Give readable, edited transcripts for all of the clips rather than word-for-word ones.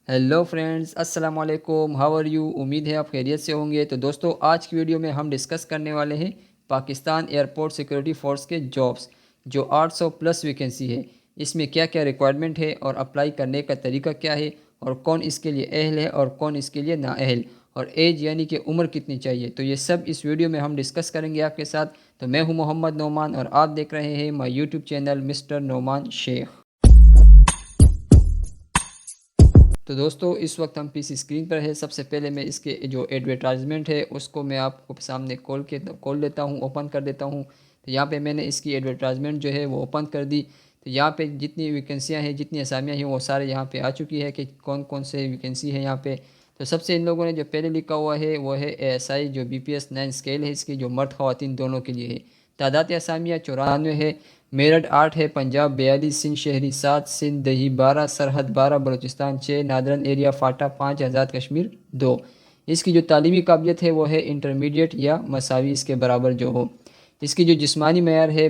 Hello friends, अस्सलाम वालेकुम। How are you? उम्मीद है आप खैरियत से होंगे। तो दोस्तों, आज की वीडियो में हम डिस्कस करने वाले हैं पाकिस्तान एयरपोर्ट सिक्योरिटी फोर्स के जॉब्स, जो 800 प्लस वैकेंसी है। इसमें क्या क्या रिक्वायरमेंट है और अप्लाई करने का तरीका क्या है, और कौन इसके लिए अहल है और कौन इसके लिए नाअहल, और एज यानी कि उम्र कितनी चाहिए, तो ये सब इस वीडियो में हम डिस्कस करेंगे आपके साथ। तो मैं हूं मोहम्मद नोमान और आप देख रहे हैं my YouTube channel mister Noman Sheikh. तो दोस्तों, इस वक्त हम पीसी स्क्रीन पर है। सबसे पहले मैं इसके जो एडवर्टाइजमेंट है उसको मैं आपको सामने खोल लेता हूँ, ओपन कर देता हूँ। तो यहाँ पे मैंने इसकी एडवर्टाइजमेंट जो है वो ओपन कर दी। तो यहाँ पे जितनी वैकेंसियाँ हैं, जितनी असामियाँ हैं, वो सारे यहाँ पे आ चुकी है कि कौन कौन से वैकेंसी है यहाँ पे। तो सबसे इन लोगों ने जो पहले लिखा हुआ है वो है ASI, जो BPS 9 स्केल है इसकी, जो मर्द ख़वातीन दोनों के लिए है। तादाद असामियाँ 94 है। मेरठ 8 है, पंजाब 42, सिंध शहरी 7, सिंध दही 12, सरहद 12, बलूचिस्तान 6, नादरन एरिया फाटा 5, आज़ाद कश्मीर 2। इसकी जो तालीमी काबिलियत है वो है इंटरमीडिएट या मसावी इसके बराबर जो हो। इसकी जो जिस्मानी मैयार है,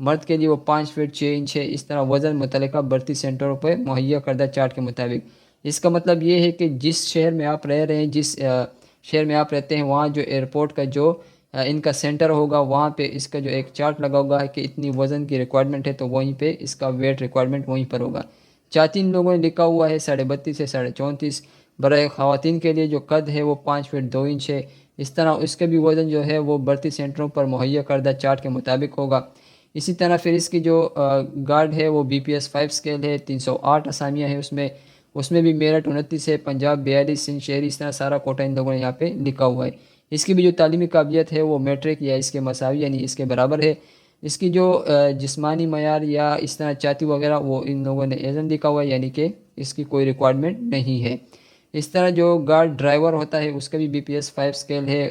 मर्द के लिए वो 5 फीट 6 इंच है। इस तरह वज़न मुतल्लिका भर्ती सेंटरों पर मुहैया करदा चार्ट के मुताबिक। इसका मतलब ये है कि जिस शहर में आप रह रहे हैं, जिस शहर में आप रहते हैं, वहाँ जो एयरपोर्ट का जो इनका सेंटर होगा, वहाँ पे इसका जो एक चार्ट लगा होगा है कि इतनी वज़न की रिक्वायरमेंट है, तो वहीं पे इसका वेट रिक्वायरमेंट वहीं पर होगा। 4-3 लोगों ने लिखा हुआ है 32.5 से 34.5। बराए ख़वातीन के लिए जो कद है वो 5 फीट 2 इंच है। इस तरह उसके भी वज़न जो है वो भर्ती सेंटरों पर मुहैया करदा चार्ट के मुताबिक होगा। इसी तरह फिर इसकी जो गार्ड है वो BPS 5 स्केल है, 308 असामियाँ हैं उसमें। उसमें भी मेरठ 29 है, पंजाब 42, सिंध शहरी, इस तरह सारा कोटा इन लोगों ने यहाँ पे लिखा हुआ है। इसकी भी जो तालीमी काबिलियत है वो मैट्रिक या इसके मसावी यानी इसके बराबर है। इसकी जो जिस्मानी मयार या इस तरह चाती वगैरह वो इन लोगों ने एजन लिखा हुआ है, यानी कि इसकी कोई रिक्वायरमेंट नहीं है। इस तरह जो गार्ड ड्राइवर होता है उसका भी BPS 5 स्केल है,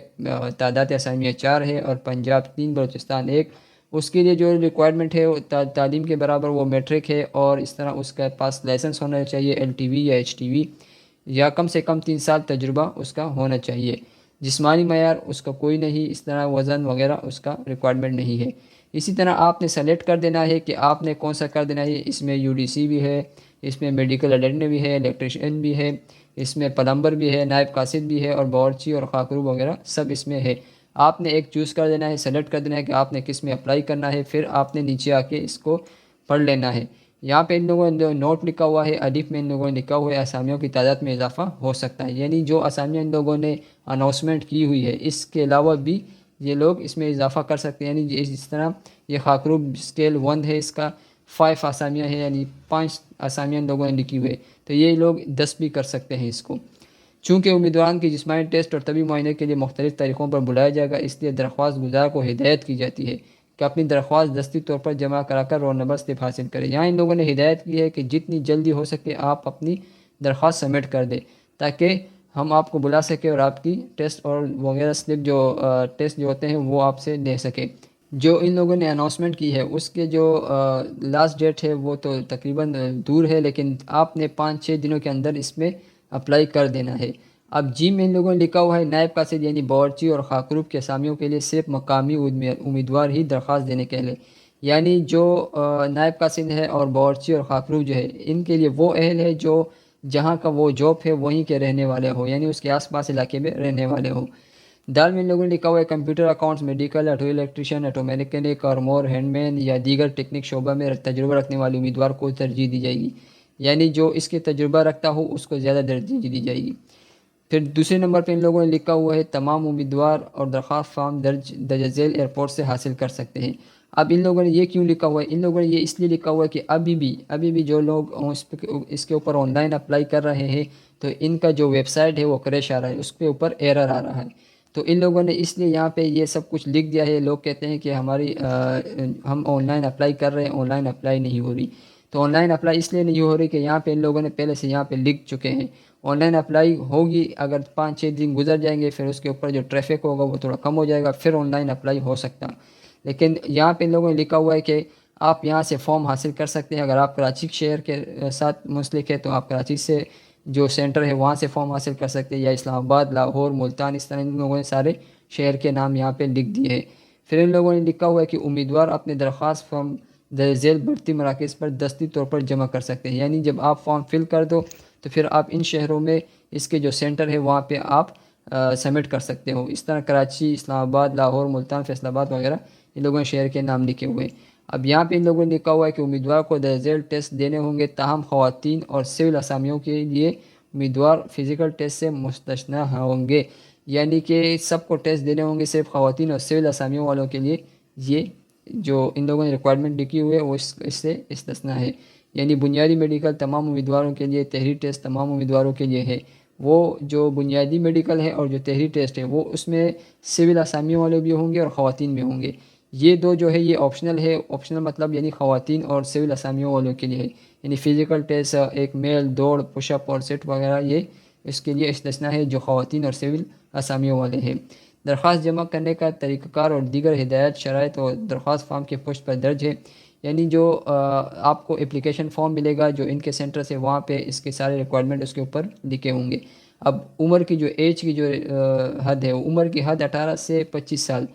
तादाद असामियाँ 4 है, और पंजाब 3, बलूचिस्तान 1। उसके लिए जो रिक्वायरमेंट है वो तालीम के बराबर वो मैट्रिक है, और इस तरह उसके पास लाइसेंस होना चाहिए, LTV या HTV, या कम से कम 3 साल तजुर्बा उसका होना चाहिए। जिस्मानी मयार उसका कोई नहीं, इस तरह वज़न वगैरह उसका रिक्वायरमेंट नहीं है। इसी तरह आपने सेलेक्ट कर देना है कि आपने कौन सा कर देना है। इसमें UDC भी है, इसमें मेडिकल अटेंडेंट भी है, इलेक्ट्रिशियन भी है, इसमें प्लम्बर भी है, नायब कासिद भी है, और बावर्ची और खाकरू वगैरह सब इसमें है। आपने एक चूज़ कर देना है, सेलेक्ट कर देना है कि आपने किस में अप्लाई करना है। फिर आपने नीचे आके इसको पढ़ लेना है। यहाँ पे इन लोगों ने जो नोट लिखा हुआ है, अलिफ में इन लोगों ने लिखा हुआ है असामियों की तादाद में इजाफा हो सकता है, यानी जो असामियाँ इन लोगों ने अनाउंसमेंट की हुई है इसके अलावा भी ये लोग इसमें इजाफा कर सकते हैं। यानी इस तरह ये खाकरूब स्केल 1 है, इसका 5 असामियाँ हैं, यानी 5 असामियाँ इन लोगों ने लिखी हुई है, तो ये लोग 10 भी कर सकते हैं इसको। चूँकि उम्मीदवार की जिस्मानी टेस्ट और तबी मुआयने के लिए मुख्तलिफ तरीक़ों पर बुलाया जाएगा, इसलिए दरख्वास्त गुजार को हिदायत की जाती है कि अपनी दरख्वास्त दस्ती तौर पर जमा कराकर रोल नंबर स्लिप हासिल करें। यहाँ इन लोगों ने हिदायत की है कि जितनी जल्दी हो सके आप अपनी दरख्वास्त सबमिट कर दें, ताकि हम आपको बुला सकें और आपकी टेस्ट और वगैरह स्लिप जो टेस्ट जो होते हैं वो आपसे ले सकें। जो इन लोगों ने अनाउंसमेंट की है उसके जो लास्ट डेट है वो तो तकरीबन दूर है, लेकिन आपने 5-6 दिनों के अंदर इसमें अप्लाई कर देना है। अब जी में इन लोगों ने लिखा हुआ है नायब कासिद यानी बावर्ची और खाकरूब के असामियों के लिए सिर्फ मकामी उम्मीदवार ही दरख्वास्त देने के लिए, यानी जो नायब कासिद है और बावर्ची और खाकरूब जो है इनके लिए वो अहल है जो जहाँ का वो जॉब है वहीं के रहने वाले हो, यानी उसके आसपास इलाके में रहने वाले हो। दाल में इन लोगों ने लिखा हुआ है computer accounts, medical, auto electrician, auto mechanic और मोर हैंडमैन या दीगर टेक्निक शोबा में तजुर्बा रखने वाले उम्मीदवार को तरजीह दी जाएगी, यानी जो इसके तजुर्बा रखता हो उसको ज़्यादा तरजीह दी जाएगी। फिर दूसरे नंबर पे इन लोगों ने लिखा हुआ है तमाम उम्मीदवार और दरख्वास्त फॉर्म दर्ज झेल एयरपोर्ट से हासिल कर सकते हैं। अब इन लोगों ने ये क्यों लिखा हुआ है? इन लोगों ने ये इसलिए लिखा हुआ है कि अभी भी जो लोग इसके ऊपर ऑनलाइन अप्लाई कर रहे हैं, तो इनका जो वेबसाइट है वो क्रैश आ रहा है, उसके ऊपर एरर आ रहा है। तो इन लोगों ने इसलिए यहाँ पे ये सब कुछ लिख दिया है। लोग कहते हैं कि हम ऑनलाइन अप्लाई कर रहे हैं, ऑनलाइन अप्लाई नहीं हो रही। तो ऑनलाइन अप्लाई इसलिए नहीं हो रही कि यहाँ पे इन लोगों ने पहले से यहाँ पे लिख चुके हैं। ऑनलाइन अप्लाई होगी, अगर 5-6 दिन गुजर जाएंगे, फिर उसके ऊपर जो ट्रैफिक होगा वो थोड़ा कम हो जाएगा, फिर ऑनलाइन अप्लाई हो सकता। लेकिन यहाँ पे इन लोगों ने लिखा हुआ है कि आप यहाँ से फॉर्म हासिल कर सकते हैं। अगर आप कराची शहर के साथ मुंसलिक है तो आप कराची से जो सेंटर है वहाँ से फॉर्म हासिल कर सकते हैं, या इस्लामाबाद, लाहौर, मुल्तान, इस तरह इन लोगों ने सारे शहर के नाम यहाँ पे लिख दिए हैं। फिर इन लोगों ने लिखा हुआ है कि उम्मीदवार अपने दरख्वास्त फॉर्म दर्ज झेल भर्ती मराकज़ पर दस्ती तौर पर जमा कर सकते हैं, यानी जब आप फॉर्म फिल कर दो تو پھر آپ ان شہروں میں اس کے جو سینٹر ہے وہاں پہ آپ سبمٹ کر سکتے ہو۔ اس طرح کراچی، اسلام آباد، لاہور، ملتان، فیصل آباد وغیرہ ان لوگوں نے شہر کے نام لکھے ہوئے ہیں۔ اب یہاں پہ ان لوگوں نے لکھا ہوا ہے کہ امیدوار کو درج ذیل ٹیسٹ دینے ہوں گے، تاہم خواتین اور سول اسامیوں کے لیے امیدوار فزیکل ٹیسٹ سے مستثنیٰ ہوں گے، یعنی کہ سب کو ٹیسٹ دینے ہوں گے، صرف خواتین اور سول اسامیوں والوں کے لیے یہ جو ان لوگوں نے ریکوائرمنٹ لکھی ہوئی ہے وہ اس سے استثناء ہے۔ یعنی بنیادی میڈیکل تمام امیدواروں کے لیے، تحریری ٹیسٹ تمام امیدواروں کے لیے ہے۔ وہ جو بنیادی میڈیکل ہے اور جو تحریری ٹیسٹ ہے وہ اس میں سول اسامیوں والے بھی ہوں گے اور خواتین بھی ہوں گے۔ یہ دو جو ہے یہ آپشنل ہے، آپشنل مطلب یعنی خواتین اور سول اسامیوں والوں کے لیے ہے۔ یعنی فزیکل ٹیسٹ، ایک میل، دوڑ، پش اپ اور سیٹ وغیرہ یہ اس کے لیے استثناء ہے جو خواتین اور سول اسامیوں والے ہیں۔ درخواست جمع کرنے کا طریقہ کار اور دیگر ہدایات شرائط اور درخواست فارم کے پشت پر درج ہے۔ یعنی جو آپ کو اپلیکیشن فارم ملے گا جو ان کے سینٹر سے، وہاں پہ اس کے سارے ریکوائرمنٹ اس کے اوپر لکھے ہوں گے۔ اب عمر کی جو ایج کی جو حد ہے، عمر کی حد 18 سے 25 سال،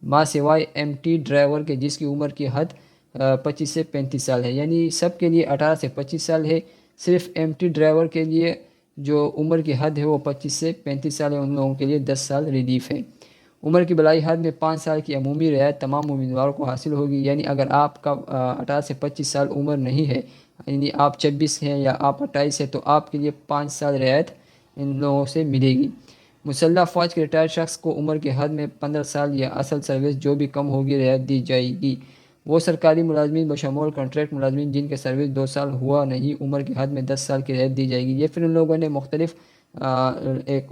ماں سوائے ایم ٹی ڈرائیور کے جس کی عمر کی حد 25 سے 35 سال ہے۔ یعنی سب کے لیے 18 سے 25 سال ہے، صرف ایم ٹی ڈرائیور کے لیے جو عمر کی حد ہے وہ 25 سے 35 سال ہے، ان لوگوں کے لیے 10 سال ریلیف ہے۔ عمر کی بلائی حد میں 5 سال کی عمومی رعایت تمام امیدواروں کو حاصل ہوگی۔ یعنی اگر آپ کا 18 سے 25 سال عمر نہیں ہے، یعنی آپ 26 ہیں یا آپ 28 ہیں، تو آپ کے لیے 5 سال رعایت ان لوگوں سے ملے گی۔ مسلح فوج کے ریٹائر شخص کو عمر کے حد میں 15 سال یا اصل سروس جو بھی کم ہوگی رعایت دی جائے گی۔ وہ سرکاری ملازمین بشمول کنٹریکٹ ملازمین جن کے سروس 2 سال ہوا نہیں، عمر کے حد میں 10 سال کی رعایت دی جائے گی۔ یہ پھر ان لوگوں نے مختلف ایک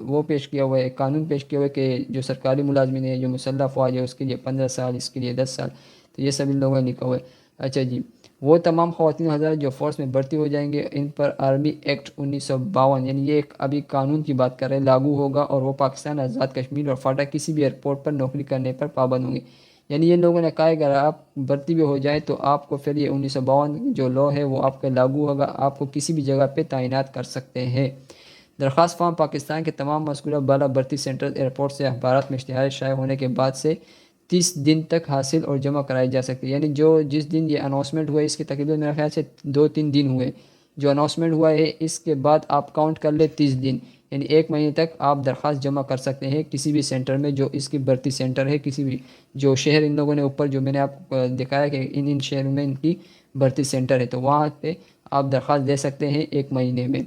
وہ پیش کیا ہوا ہے، ایک قانون پیش کیا ہوا ہے کہ جو سرکاری ملازمین ہے، جو مسلح فوج ہے، اس کے لیے 15 سال، اس کے لیے 10 سال، تو یہ سب ان لوگوں نے لکھا ہوا ہے۔ اچھا جی، وہ تمام خواتین حضرات جو فورس میں بھرتی ہو جائیں گے، ان پر آرمی ایکٹ 1952، یعنی یہ ایک ابھی قانون کی بات کر رہے ہیں، لاگو ہوگا، اور وہ پاکستان، آزاد کشمیر اور فاٹا کسی بھی ایئرپورٹ پر نوکری کرنے پر پابند ہوں گے۔ یعنی یہ لوگوں نے کہا ہے کہ اگر آپ بھرتی بھی ہو جائیں تو آپ کو پھر یہ 1952 جو لا ہے وہ آپ کا لاگو ہوگا، آپ کو کسی بھی جگہ پہ تعینات کر سکتے ہیں۔ درخواست فارم پاکستان کے تمام مذکورہ بالا بھرتی سینٹر، ایئرپورٹ سے اخبارات میں اشتہار شائع ہونے کے بعد سے 30 دن تک حاصل اور جمع کرائی جا سکتی ہے۔ یعنی جس دن یہ اناؤنسمنٹ ہوئے، اس کے تقریباً میرے خیال سے 2-3 دن ہوئے جو اناؤنسمنٹ ہوا ہے، اس کے بعد آپ کاؤنٹ کر لیں 30 دن، یعنی 1 مہینے تک آپ درخواست جمع کر سکتے ہیں کسی بھی سینٹر میں جو اس کی بھرتی سینٹر ہے، کسی بھی جو شہر ان لوگوں نے اوپر جو میں نے آپ کو دکھایا کہ ان شہروں میں ان کی بھرتی سینٹر ہے، تو وہاں پہ آپ درخواست دے سکتے ہیں 1 مہینے میں۔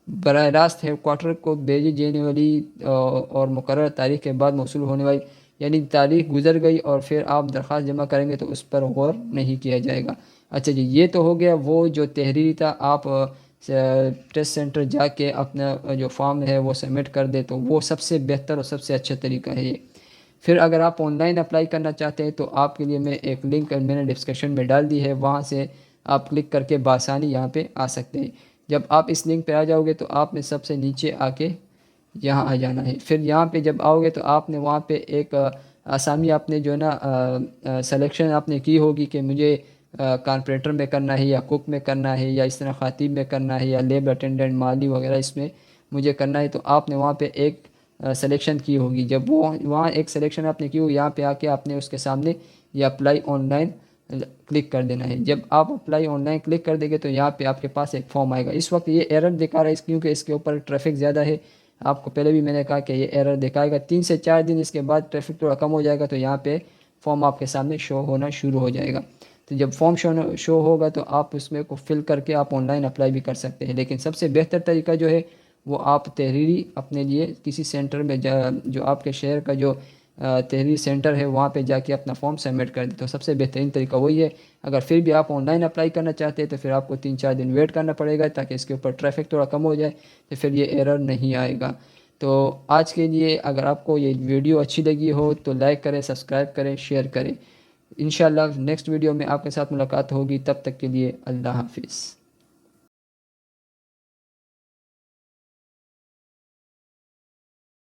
براہ راست ہیڈ کوارٹر کو بھیجی جانے والی اور مقررہ تاریخ کے بعد موصول ہونے والی، یعنی تاریخ گزر گئی اور پھر آپ درخواست جمع کریں گے تو اس پر غور نہیں کیا جائے گا۔ اچھا جی، یہ تو ہو گیا وہ جو تحریری تھا، آپ ٹیسٹ سینٹر جا کے اپنا جو فارم ہے وہ سبمٹ کر دے، تو وہ سب سے بہتر اور سب سے اچھا طریقہ ہے یہ۔ پھر اگر آپ آن لائن اپلائی کرنا چاہتے ہیں تو آپ کے لیے میں ایک لنک میں نے ڈسکرپشن میں ڈال دی ہے، وہاں سے آپ کلک کر کے بآسانی یہاں پہ آ سکتے ہیں۔ جب آپ اس لنک پہ آ جاؤ گے تو آپ نے سب سے نیچے آ کے یہاں آ جانا ہے۔ پھر یہاں پہ جب آؤ گے تو آپ نے وہاں پہ ایک آسامی آپ نے جو ہے نا سلیکشن آپ نے کی ہوگی کہ مجھے کارپوریٹر میں کرنا ہے یا کوک میں کرنا ہے یا اس طرح خاتین میں کرنا ہے یا لیب اٹینڈنٹ، مالی وغیرہ اس میں مجھے کرنا ہے، تو آپ نے وہاں پہ ایک سلیکشن کی ہوگی۔ جب وہ وہاں ایک سلیکشن آپ نے کی ہوگی، یہاں پہ آ کے آپ نے اس کے سامنے یہ اپلائی آن لائن کلک کر دینا ہے۔ جب آپ اپلائی آن لائن کلک کر دیں گے تو یہاں پہ آپ کے پاس ایک فارم آئے گا۔ اس وقت یہ ایرر دکھا رہا ہے کیونکہ اس کے اوپر ٹریفک زیادہ ہے، آپ کو پہلے بھی میں نے کہا کہ یہ ایرر دکھائے گا۔ 3 سے 4 دن اس کے بعد ٹریفک تھوڑا کم ہو جائے گا تو یہاں پہ فارم آپ کے سامنے شو ہونا شروع ہو جائے گا۔ تو جب فارم شو ہوگا تو آپ اس میں کو فل کر کے آپ آن لائن اپلائی بھی کر سکتے ہیں، لیکن سب سے بہتر طریقہ جو ہے وہ آپ تحریری اپنے لیے کسی سینٹر میں جو آپ کے شہر کا جو تحریری سینٹر ہے وہاں پہ جا کے اپنا فارم سبمٹ کر دیں، تو سب سے بہترین طریقہ وہی ہے۔ اگر پھر بھی آپ آن لائن اپلائی کرنا چاہتے ہیں تو پھر آپ کو 3-4 دن ویٹ کرنا پڑے گا تاکہ اس کے اوپر ٹریفک تھوڑا کم ہو جائے، تو پھر یہ ایرر نہیں آئے گا۔ تو آج کے لیے اگر آپ کو یہ ویڈیو اچھی لگی ہو تو لائک کریں، سبسکرائب کریں، شیئر کریں۔ انشاءاللہ نیکسٹ ویڈیو میں آپ کے ساتھ ملاقات ہوگی، تب تک کے لیے اللہ حافظ۔